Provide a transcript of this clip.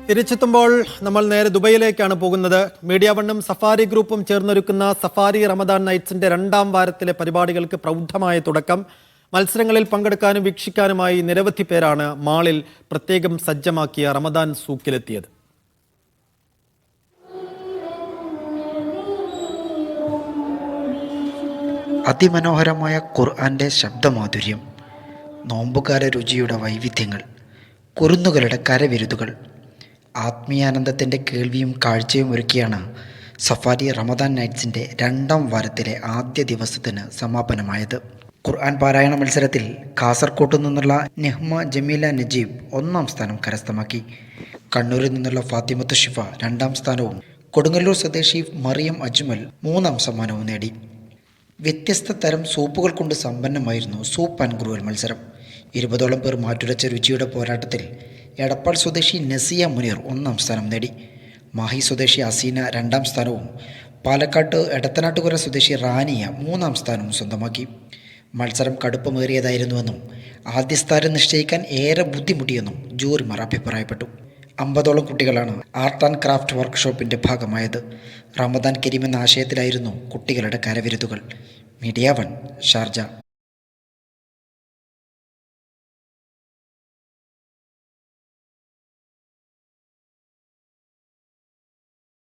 തിരിച്ചെത്തുമ്പോൾ നമ്മൾ നേരെ ദുബൈയിലേക്കാണ് പോകുന്നത്. മീഡിയ വണ്ണും സഫാരി ഗ്രൂപ്പും ചേർന്നൊരുക്കുന്ന സഫാരി റമദാൻ നൈറ്റ്സിന്റെ 2ാം വാരത്തിലെ പരിപാടികൾക്ക് പ്രൗഢമായ തുടക്കം. മത്സരങ്ങളിൽ പങ്കെടുക്കാനും വീക്ഷിക്കാനുമായി നിരവധി പേരാണ് മാളിൽ പ്രത്യേകം സജ്ജമാക്കിയ റമദാൻ സൂക്കിലെത്തിയത്. അതിമനോഹരമായ ഖുർആന്റെ ശബ്ദമാധുര്യം, നോമ്പുകാല രുചിയുടെ വൈവിധ്യങ്ങൾ, കുരുന്നുകളുടെ കരവിരുതുകൾ, ആത്മീയാനന്ദത്തിൻ്റെ കേൾവിയും കാഴ്ചയും ഒരുക്കിയാണ് സഫാരി റമദാൻ നൈറ്റ്സിൻ്റെ 2ാം വാരത്തിലെ ആദ്യ ദിവസത്തിന് സമാപനമായത്. ഖുർആൻ പാരായണ മത്സരത്തിൽ കാസർകോട്ട് നിന്നുള്ള നെഹ്മ ജമീല നജീബ് 1ാം സ്ഥാനം കരസ്ഥമാക്കി. കണ്ണൂരിൽ നിന്നുള്ള ഫാത്തിമത്ത് ഷിഫ 2ാം സ്ഥാനവും കൊടുങ്ങല്ലൂർ സ്വദേശി മറിയം അജ്മൽ 3ാം സമ്മാനവും നേടി. വ്യത്യസ്ത തരം സൂപ്പുകൾ കൊണ്ട് സമ്പന്നമായിരുന്നു സൂപ്പ് ആൻഡ് ഗ്രൂവൽ മത്സരം. 20ഓളം പേർ മാറ്റുരച്ച രുചിയുടെ പോരാട്ടത്തിൽ എടപ്പാൾ സ്വദേശി നസിയ മുനീർ 1ാം സ്ഥാനം നേടി. മാഹി സ്വദേശി അസീന 2ാം സ്ഥാനവും പാലക്കാട്ട് എടത്തനാട്ടുകര സ്വദേശി റാനിയ 3ാം സ്ഥാനവും സ്വന്തമാക്കി. മത്സരം കടുപ്പമേറിയതായിരുന്നുവെന്നും ആദ്യ സ്ഥാനം നിശ്ചയിക്കാൻ ഏറെ ബുദ്ധിമുട്ടിയെന്നും ജൂറിമാർ അഭിപ്രായപ്പെട്ടു. 50ഓളം കുട്ടികളാണ് ആർട്ട് ആൻഡ് ക്രാഫ്റ്റ് വർക്ക്ഷോപ്പിൻ്റെ ഭാഗമായത്. റമദാൻ കരീം എന്ന ആശയത്തിലായിരുന്നു കുട്ടികളുടെ കരവിരുതുകൾ. Media one, Sharjah.